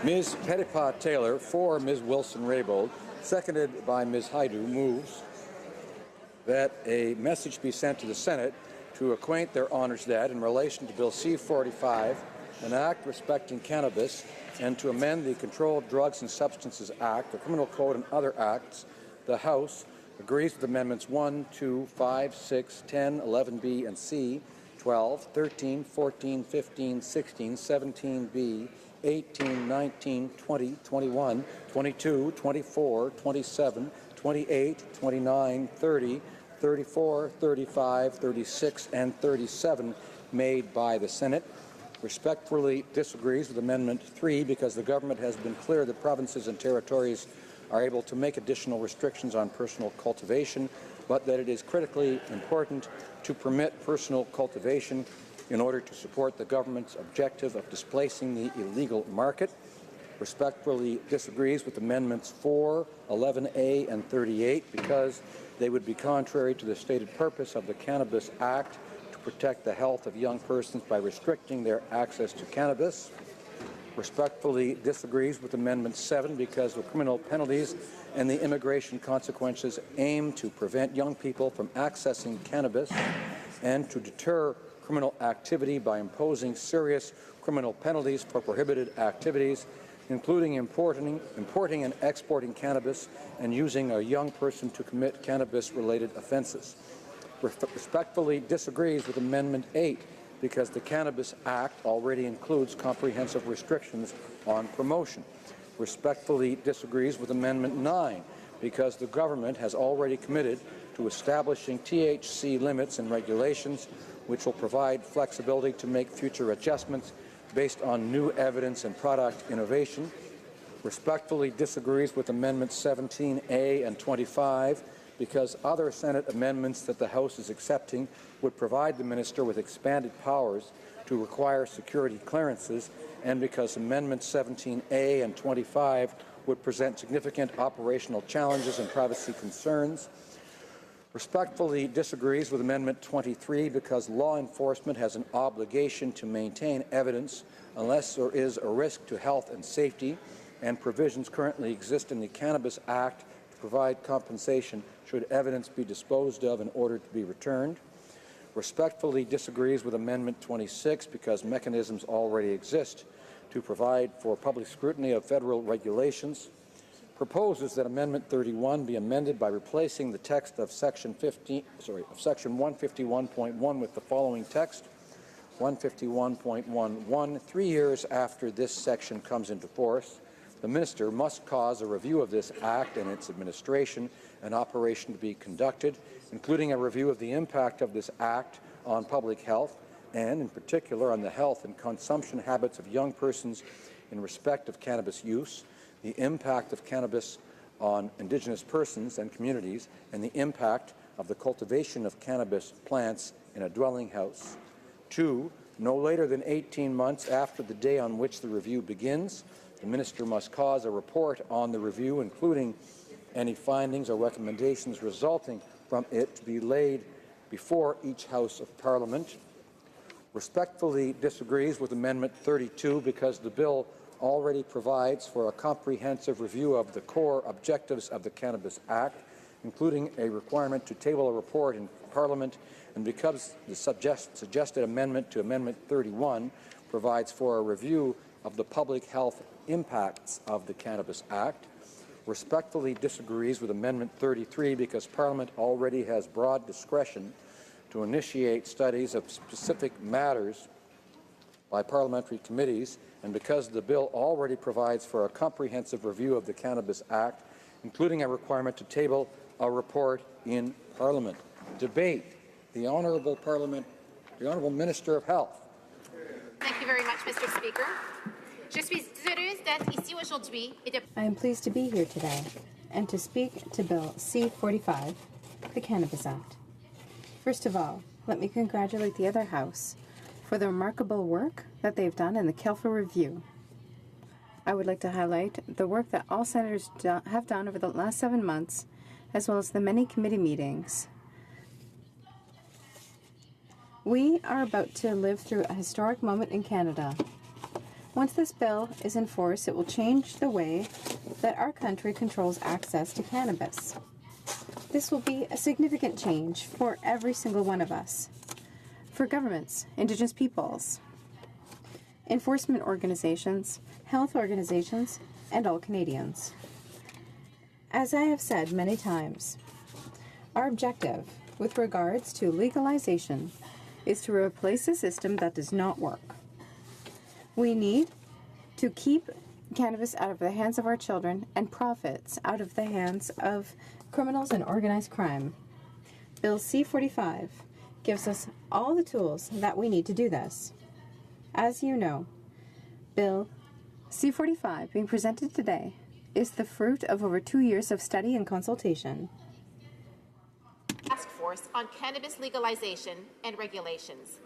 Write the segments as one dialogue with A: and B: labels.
A: Ms. Petitpas Taylor for Ms. Wilson-Raybould, seconded by Ms. Haidu, moves that a message be sent to the Senate to acquaint their honours that, in relation to Bill C-45, an act respecting cannabis, and to amend the Controlled Drugs and Substances Act, the Criminal Code, and other acts, the House agrees with Amendments 1, 2, 5, 6, 10, 11B and C, 12, 13, 14, 15, 16, 17B, 18, 19, 20, 21, 22, 24, 27, 28, 29, 30, 34, 35, 36, and 37 made by the Senate. Respectfully disagrees with Amendment 3 because the government has been clear that provinces and territories are able to make additional restrictions on personal cultivation, but that it is critically important to permit personal cultivation in order to support the government's objective of displacing the illegal market. Respectfully disagrees with Amendments 4, 11A, and 38 because they would be contrary to the stated purpose of the Cannabis Act to protect the health of young persons by restricting their access to cannabis. Respectfully disagrees with Amendment 7 because the criminal penalties and the immigration consequences aim to prevent young people from accessing cannabis and to deter criminal activity by imposing serious criminal penalties for prohibited activities, including importing and exporting cannabis and using a young person to commit cannabis-related offenses. Respectfully disagrees with Amendment 8 because the Cannabis Act already includes comprehensive restrictions on promotion. Respectfully disagrees with Amendment 9 because the government has already committed to establishing THC limits and regulations which will provide flexibility to make future adjustments based on new evidence and product innovation. Respectfully disagrees with Amendments 17A and 25 because other Senate amendments that the House is accepting would provide the minister with expanded powers to require security clearances, and because Amendments 17A and 25 would present significant operational challenges and privacy concerns. Respectfully disagrees with Amendment 23 because law enforcement has an obligation to maintain evidence unless there is a risk to health and safety, and provisions currently exist in the Cannabis Act to provide compensation should evidence be disposed of in order to be returned. Respectfully disagrees with Amendment 26 because mechanisms already exist to provide for public scrutiny of federal regulations. Proposes that Amendment 31 be amended by replacing the text of Section 151.1 with the following text: 151.11, 3 years after this section comes into force, the minister must cause a review of this act and its administration and operation to be conducted, including a review of the impact of this act on public health and, in particular, on the health and consumption habits of young persons in respect of cannabis use, the impact of cannabis on Indigenous persons and communities, and the impact of the cultivation of cannabis plants in a dwelling house. 2, no later than 18 months after the day on which the review begins, the minister must cause a report on the review, including any findings or recommendations resulting from it, to be laid before each House of Parliament. Respectfully disagrees with Amendment 32 because the bill already provides for a comprehensive review of the core objectives of the Cannabis Act, including a requirement to table a report in Parliament, and because the suggested amendment to Amendment 31 provides for a review of the public health impacts of the Cannabis Act. Respectfully disagrees with Amendment 33 because Parliament already has broad discretion to initiate studies of specific matters by parliamentary committees, and because the bill already provides for a comprehensive review of the Cannabis Act, including a requirement to table a report in Parliament. Debate. The Honourable Minister of Health.
B: Thank you very much, Mr. Speaker.
C: I am pleased to be here today and to speak to Bill C-45, the Cannabis Act. First of all, let me congratulate the other House for the remarkable work that they've done in the CALFA review. I would like to highlight the work that all senators have done over the last 7 months, as well as the many committee meetings. We are about to live through a historic moment in Canada. Once this bill is in force, it will change the way that our country controls access to cannabis. This will be a significant change for every single one of us, for governments, Indigenous peoples, enforcement organizations, health organizations, and all Canadians. As I have said many times, our objective with regards to legalization is to replace a system that does not work. We need to keep cannabis out of the hands of our children and profits out of the hands of criminals and organized crime. Bill C-45 gives us all the tools that we need to do this. As you know, Bill C-45 being presented today is the fruit of over 2 years of study and consultation.
B: Task Force on Cannabis Legalization and Regulations.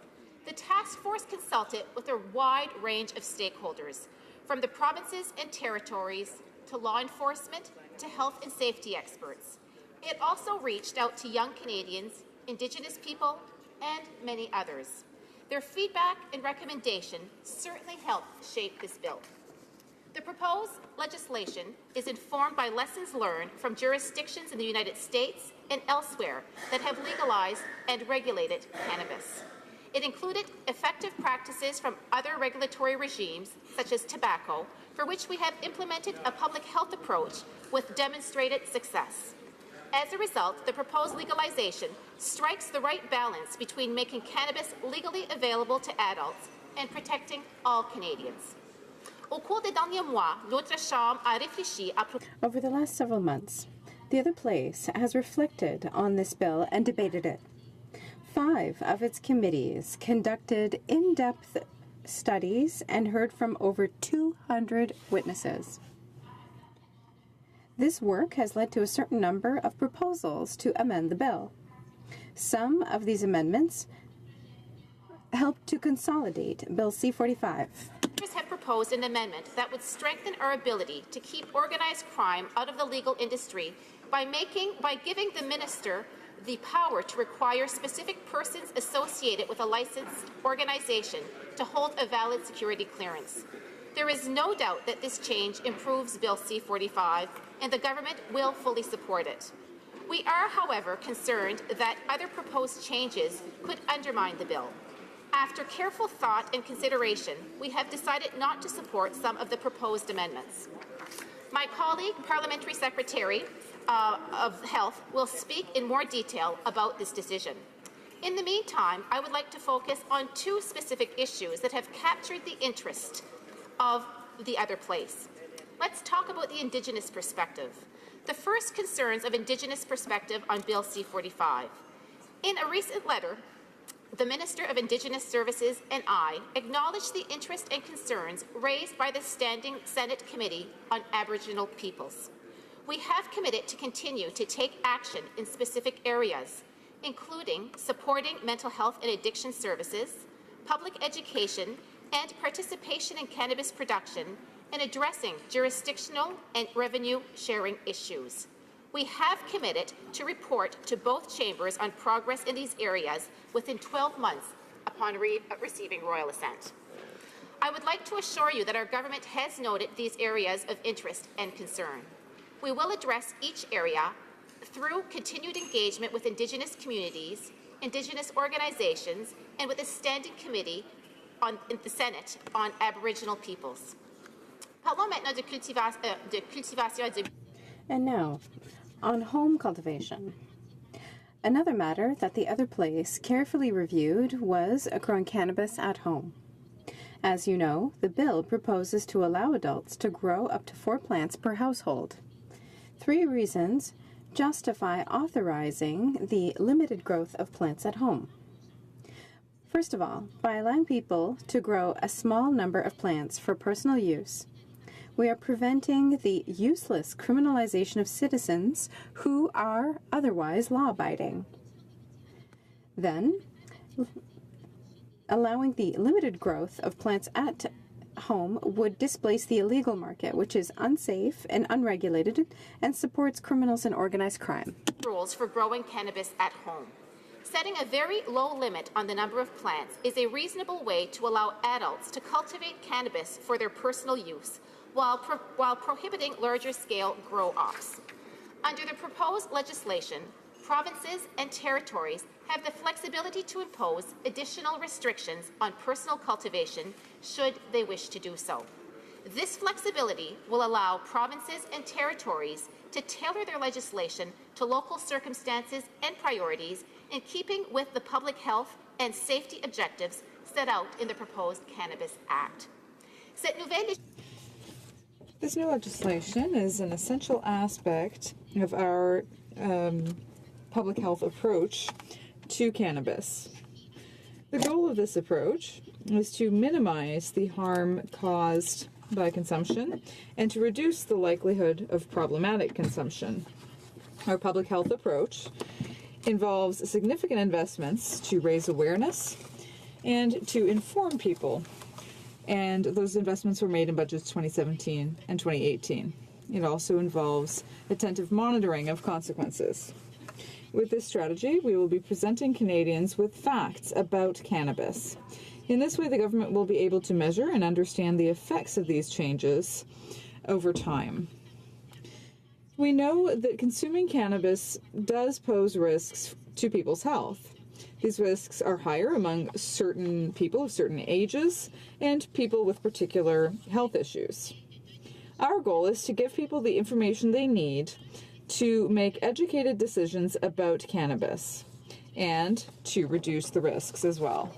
B: The task force consulted with a wide range of stakeholders, from the provinces and territories to law enforcement to health and safety experts. It also reached out to young Canadians, Indigenous people, and many others. Their feedback and recommendation certainly helped shape this bill. The proposed legislation is informed by lessons learned from jurisdictions in the United States and elsewhere that have legalized and regulated cannabis. It included effective practices from other regulatory regimes, such as tobacco, for which we have implemented a public health approach with demonstrated success. As a result, the proposed legalization strikes the right balance between making cannabis legally available to adults and protecting all Canadians.
C: Over the last several months, the other place has reflected on this bill and debated it. 5 of its committees conducted in-depth studies and heard from over 200 witnesses. This work has led to a certain number of proposals to amend the bill. Some of these amendments helped to consolidate Bill C-45.
B: Have proposed an amendment that would strengthen our ability to keep organized crime out of the legal industry by giving the minister the power to require specific persons associated with a licensed organization to hold a valid security clearance. There is no doubt that this change improves Bill C-45, and the government will fully support it. We are, however, concerned that other proposed changes could undermine the bill. After careful thought and consideration, we have decided not to support some of the proposed amendments. My colleague, Parliamentary Secretary of Health, will speak in more detail about this decision. In the meantime, I would like to focus on 2 specific issues that have captured the interest of the other place. Let's talk about the Indigenous perspective. The first concerns of Indigenous perspective on Bill C-45. In a recent letter, the Minister of Indigenous Services and I acknowledged the interest and concerns raised by the Standing Senate Committee on Aboriginal Peoples. We have committed to continue to take action in specific areas, including supporting mental health and addiction services, public education, and participation in cannabis production, and addressing jurisdictional and revenue sharing issues. We have committed to report to both chambers on progress in these areas within 12 months upon receiving royal assent. I would like to assure you that our government has noted these areas of interest and concern. We will address each area through continued engagement with Indigenous communities, Indigenous organizations, and with the Standing Committee in the Senate on Aboriginal peoples. Parlons maintenant de cultivation et de...
C: And now, on home cultivation. Another matter that the other place carefully reviewed was growing cannabis at home. As you know, the bill proposes to allow adults to grow up to 4 plants per household. 3 reasons justify authorizing the limited growth of plants at home. First of all, by allowing people to grow a small number of plants for personal use, we are preventing the useless criminalization of citizens who are otherwise law-abiding. Then, allowing the limited growth of plants at home would displace the illegal market, which is unsafe and unregulated and supports criminals and organized crime.
B: Rules for growing cannabis at home. setting a very low limit on the number of plants is a reasonable way to allow adults to cultivate cannabis for their personal use while prohibiting larger-scale grow-offs. Under the proposed legislation, provinces and territories have the flexibility to impose additional restrictions on personal cultivation should they wish to do so. This flexibility will allow provinces and territories to tailor their legislation to local circumstances and priorities in keeping with the public health and safety objectives set out in the proposed Cannabis Act.
D: This new legislation is an essential aspect of our public health approach to cannabis. The goal of this approach is to minimize the harm caused by consumption and to reduce the likelihood of problematic consumption. Our public health approach involves significant investments to raise awareness and to inform people, and those investments were made in budgets 2017 and 2018. It also involves attentive monitoring of consequences. With this strategy, we will be presenting Canadians with facts about cannabis. In this way, the government will be able to measure and understand the effects of these changes over time. We know that consuming cannabis does pose risks to people's health. These risks are higher among certain people of certain ages and people with particular health issues. Our goal is to give people the information they need to make educated decisions about cannabis and to reduce the risks as well.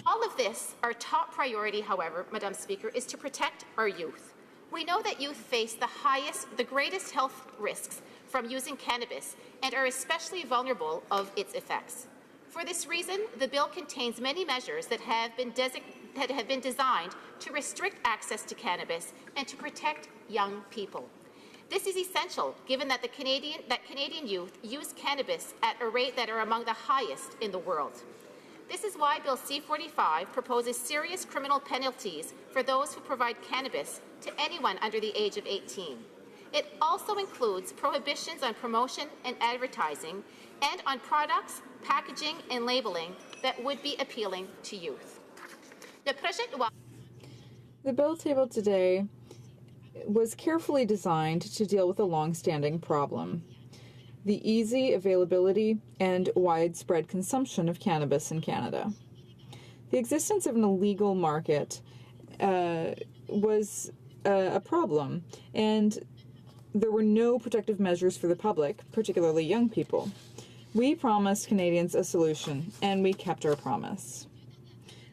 B: All of this, our top priority, however, Madam Speaker, is to protect our youth. We know that youth face the greatest health risks from using cannabis and are especially vulnerable of its effects. For this reason, the bill contains many measures that have been designed to restrict access to cannabis and to protect young people. This is essential given that Canadian youth use cannabis at a rate that are among the highest in the world. This is why Bill C-45 proposes serious criminal penalties for those who provide cannabis to anyone under the age of 18. It also includes prohibitions on promotion and advertising and on products, packaging, and labeling that would be appealing to youth.
D: The bill tabled today was carefully designed to deal with a long-standing problem: the easy availability and widespread consumption of cannabis in Canada. The existence of an illegal market was a problem, and there were no protective measures for the public, particularly young people. We promised Canadians a solution, and we kept our promise.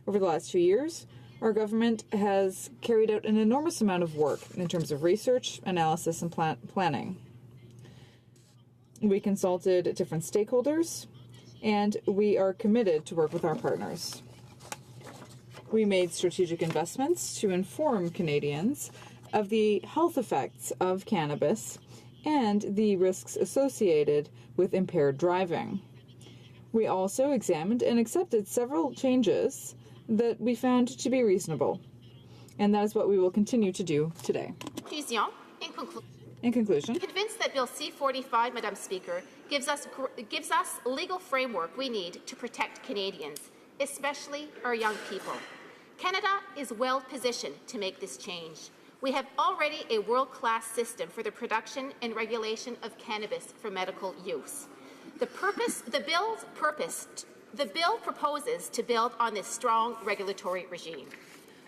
D: Over the last 2 years, our government has carried out an enormous amount of work in terms of research, analysis, and planning. We consulted different stakeholders, and we are committed to work with our partners. We made strategic investments to inform Canadians of the health effects of cannabis and the risks associated with impaired driving. We also examined and accepted several changes that we found to be reasonable, and that is what we will continue to do today. In conclusion,
B: convinced that Bill C-45, Madam Speaker, gives us legal framework we need to protect Canadians, especially our young people. Canada is well positioned to make this change. We have already a world-class system for the production and regulation of cannabis for medical use. The bill proposes to build on this strong regulatory regime.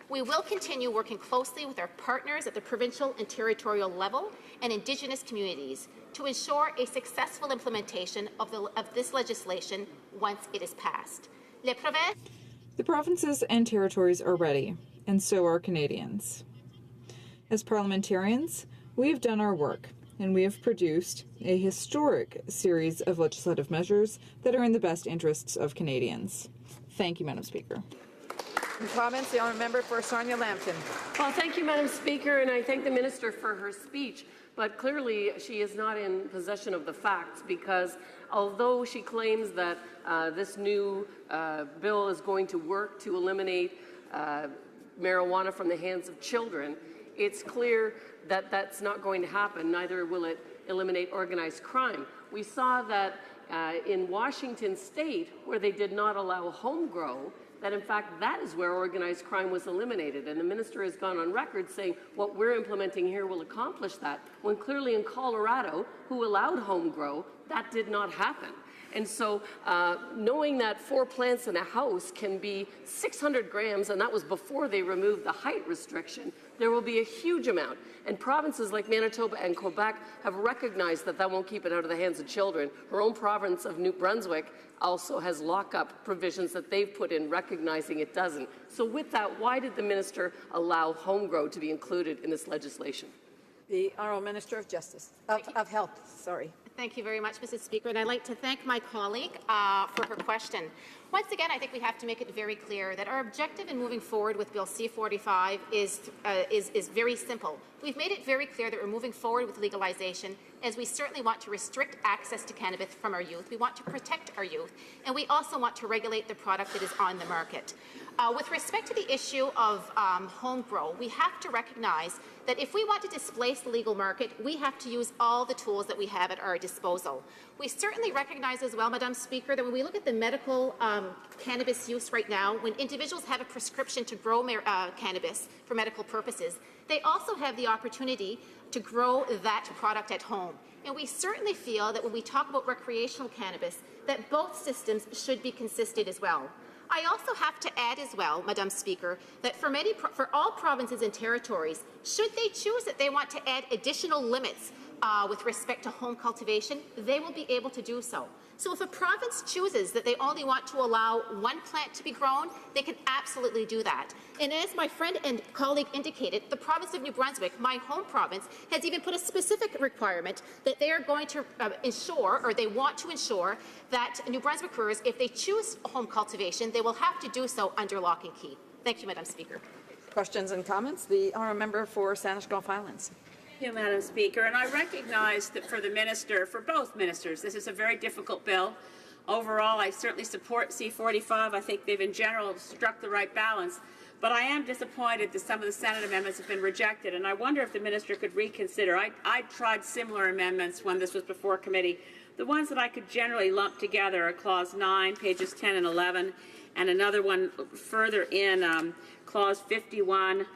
B: We will continue working closely with our partners at the provincial and territorial level and Indigenous communities to ensure a successful implementation of this legislation once it is passed.
D: The provinces and territories are ready, and so are Canadians. As parliamentarians, we have done our work, and we have produced a historic series of legislative measures that are in the best interests of Canadians. Thank you, Madam Speaker.
E: In comments, the honourable member for Sarnia-Lambton.
F: Well, thank you, Madam Speaker, and I thank the Minister for her speech. But clearly, she is not in possession of the facts, because although she claims that this new bill is going to work to eliminate marijuana from the hands of children, it's clear that that's not going to happen. Neither will it eliminate organized crime. We saw that in Washington State, where they did not allow home grow, that in fact that is where organized crime was eliminated. And the minister has gone on record saying what we're implementing here will accomplish that, when clearly in Colorado, who allowed home grow, that did not happen. And so knowing that 4 plants in a house can be 600 grams, and that was before they removed the height restriction, there will be a huge amount. And provinces like Manitoba and Quebec have recognized that that won't keep it out of the hands of children. Her own province of New Brunswick also has lockup provisions that they've put in, recognizing it doesn't. So with that, why did the minister allow home grow to be included in this legislation?
E: The Honourable Minister of Justice, of Health, sorry.
B: Thank you very much, Mrs. Speaker, and I'd like to thank my colleague for her question. Once again, I think we have to make it very clear that our objective in moving forward with Bill C-45 is very simple. We've made it very clear that we're moving forward with legalization, as we certainly want to restrict access to cannabis from our youth. We want to protect our youth, and we also want to regulate the product that is on the market. With respect to the issue of home grow, we have to recognize that if we want to displace the legal market, we have to use all the tools that we have at our disposal. We certainly recognize as well, Madam Speaker, that when we look at the medical cannabis use right now, when individuals have a prescription to grow cannabis for medical purposes, they also have the opportunity to grow that product at home. And we certainly feel that when we talk about recreational cannabis, that both systems should be consistent as well. I also have to add as well, Madam Speaker, that for all provinces and territories, should they choose that they want to add additional limits with respect to home cultivation, they will be able to do so. So if a province chooses that they only want to allow 1 plant to be grown, they can absolutely do that. And as my friend and colleague indicated, the province of New Brunswick, my home province, has even put a specific requirement that they are going to ensure, or they want to ensure, that New Brunswickers, if they choose home cultivation, they will have to do so under lock and key. Thank you, Madam Speaker.
E: Questions and comments? The Honourable Member for Saanich Gulf Islands.
G: Thank you, Madam Speaker. And I recognize that for the minister, for both ministers, this is a very difficult bill. Overall, I certainly support C-45. I think they've in general struck the right balance. But I am disappointed that some of the Senate amendments have been rejected, and I wonder if the minister could reconsider. I tried similar amendments when this was before committee. The ones that I could generally lump together are Clause 9, pages 10 and 11, and another one further in Clause 51,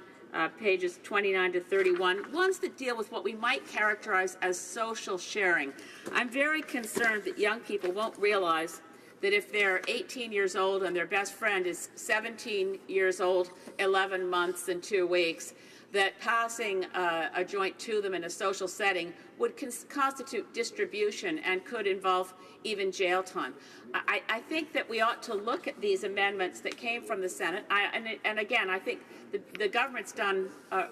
G: pages 29 to 31, ones that deal with what we might characterize as social sharing. I'm very concerned that young people won't realize that if they're 18 years old and their best friend is 17 years old, 11 months and 2 weeks, that passing a joint to them in a social setting would constitute distribution and could involve even jail time. I think that we ought to look at these amendments that came from the Senate. And again, I think the government's done a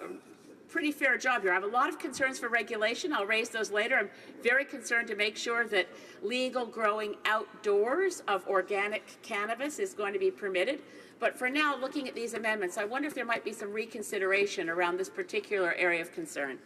G: pretty fair job here. I have a lot of concerns for regulation. I'll raise those later. I'm very concerned to make sure that legal growing outdoors of organic cannabis is going to be permitted. But for now, looking at these amendments, I wonder if there might be some reconsideration around this particular area of concern.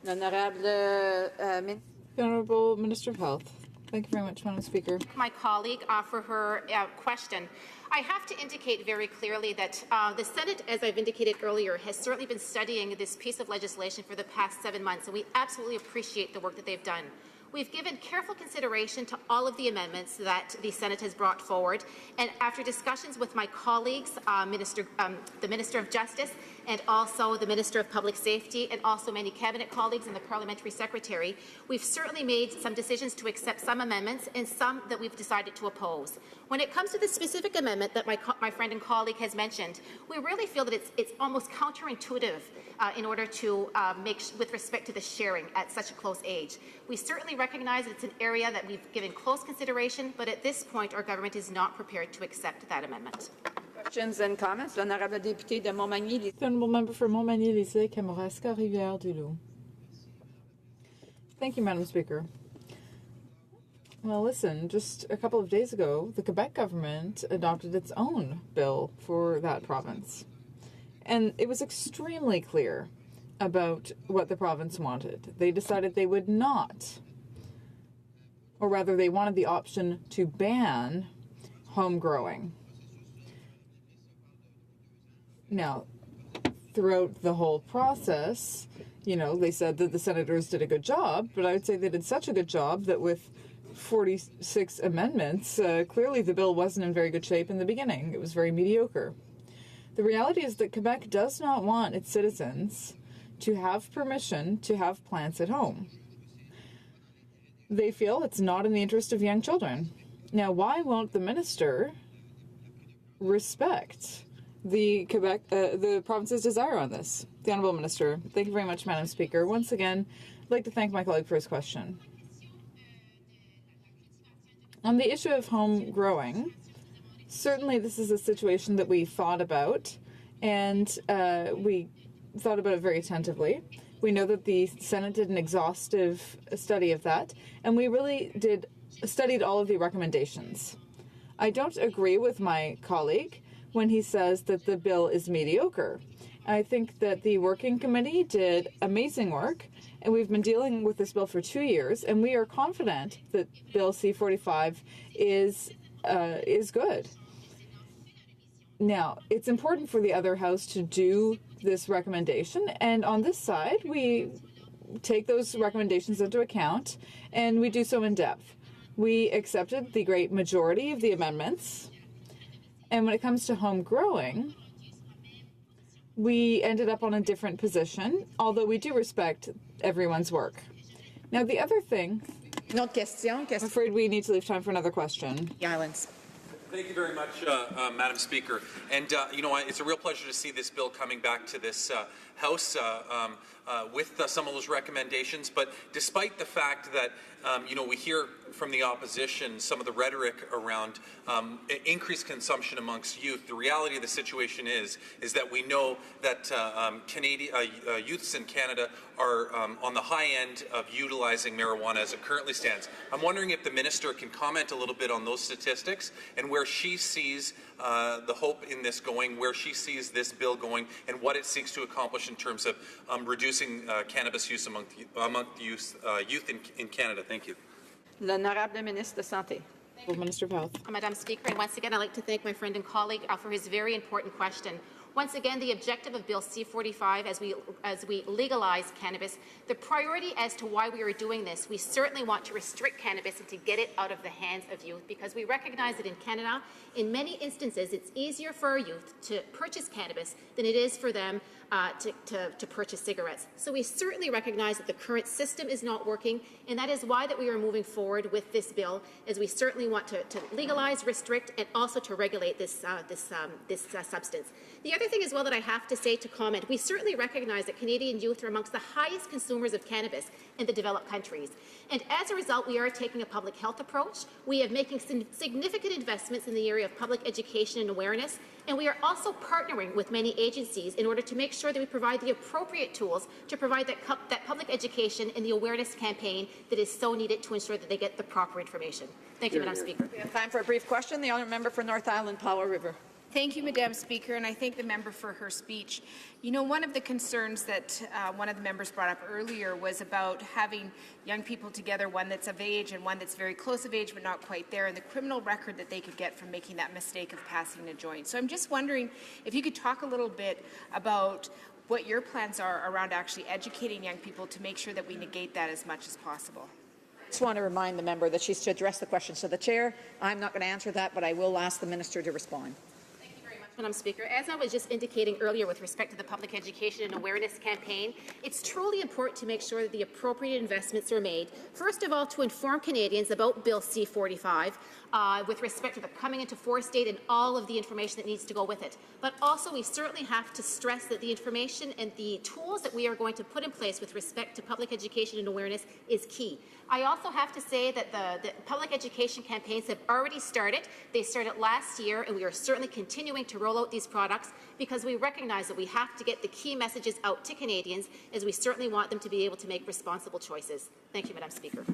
D: The Honourable Minister of Health. Thank you very much, Madam Speaker.
B: My colleague for her question. I have to indicate very clearly that the Senate, as I've indicated earlier, has certainly been studying this piece of legislation for the past 7 months, and we absolutely appreciate the work that they've done. We've given careful consideration to all of the amendments that the Senate has brought forward, and after discussions with my colleagues, the Minister of Justice, and also the Minister of Public Safety, and also many Cabinet colleagues and the Parliamentary Secretary, we've certainly made some decisions to accept some amendments and some that we've decided to oppose. When it comes to the specific amendment that my friend and colleague has mentioned, we really feel that it's almost counterintuitive in order to with respect to the sharing at such a close age. We certainly recognize it's an area that we've given close consideration, but at this point our government is not prepared to accept that amendment.
E: Questions and comments? L'honorable député de Montmagny.
D: The Honourable Member for Montmagny-Lisieux, Kamouraska, Rivière-du-Loup. Thank you, Madam Speaker. Well, listen, just a couple of days ago, the Quebec government adopted its own bill for that province. And it was extremely clear about what the province wanted. They decided they would not, or rather they wanted the option to ban home growing. Now, throughout the whole process, you know, they said that the senators did a good job, but I would say they did such a good job that with 46 amendments, clearly the bill wasn't in very good shape in the beginning. It was very mediocre. The reality is that Quebec does not want its citizens to have permission to have plants at home. They feel it's not in the interest of young children. Now, why won't the minister respect the province's desire on this? The Honourable Minister. Thank you very much, Madam Speaker. Once again, I'd like to thank my colleague for his question. On the issue of home growing, certainly this is a situation that we thought about, and we thought about it very attentively. We know that the Senate did an exhaustive study of that, and we really studied all of the recommendations. I don't agree with my colleague when he says that the bill is mediocre. I think that the working committee did amazing work, and we've been dealing with this bill for 2 years, and we are confident that Bill C-45 is good. Now, it's important for the other house to do this recommendation, and on this side, we take those recommendations into account, and we do so in depth. We accepted the great majority of the amendments, and when it comes to home growing, we ended up on a different position, although we do respect everyone's work. Now, the other thing, I'm afraid we need to leave time for another question.
E: The Islands.
H: Thank you very much, Madam Speaker. And, it's a real pleasure to see this bill coming back to this House with some of those recommendations. But despite the fact that, we hear from the opposition some of the rhetoric around increased consumption amongst youth, the reality of the situation is that we know that youths in Canada are on the high end of utilizing marijuana as it currently stands. I'm wondering if the minister can comment a little bit on those statistics and where she sees the hope in this going, where she sees this bill going, and what it seeks to accomplish in terms of reducing cannabis use among youth in Canada. Thank you.
E: L'Honorable Ministre de Santé.
D: Minister of Health.
B: Madam Speaker, and once again, I'd like to thank my friend and colleague for his very important question. Once again, the objective of Bill C-45, as we legalize cannabis, the priority as to why we are doing this, we certainly want to restrict cannabis and to get it out of the hands of youth, because we recognize that in Canada, in many instances, it's easier for our youth to purchase cannabis than it is for them to purchase cigarettes. So we certainly recognize that the current system is not working, and that is why that we are moving forward with this bill, as we certainly want to legalize, restrict, and also to regulate this substance. The other thing as well that I have to say to comment, we certainly recognize that Canadian youth are amongst the highest consumers of cannabis in the developed countries. And as a result, we are taking a public health approach. We are making significant investments in the area of public education and awareness, and we are also partnering with many agencies in order to make sure that we provide the appropriate tools to provide that public education and the awareness campaign that is so needed to ensure that they get the proper information. Thank you, Madam Speaker.
E: We have time for a brief question. The honourable member for North Island, Powell River.
I: Thank you, Madam Speaker, and I thank the member for her speech. You know, one of the concerns that one of the members brought up earlier was about having young people together, one that's of age and one that's very close of age but not quite there, and the criminal record that they could get from making that mistake of passing a joint. So I'm just wondering if you could talk a little bit about what your plans are around actually educating young people to make sure that we negate that as much as possible.
E: I just want to remind the member that she's to address the questions to the chair. I'm not going to answer that, but I will ask the minister to respond.
B: Madam Speaker, as I was just indicating earlier with respect to the public education and awareness campaign, it's truly important to make sure that the appropriate investments are made. First of all, to inform Canadians about Bill C-45 with respect to the coming into force date and all of the information that needs to go with it. But also, we certainly have to stress that the information and the tools that we are going to put in place with respect to public education and awareness is key. I also have to say that the public education campaigns have already started. They started last year, and we are certainly continuing to roll out these products because we recognize that we have to get the key messages out to Canadians, as we certainly want them to be able to make responsible choices. Thank you, Madam Speaker.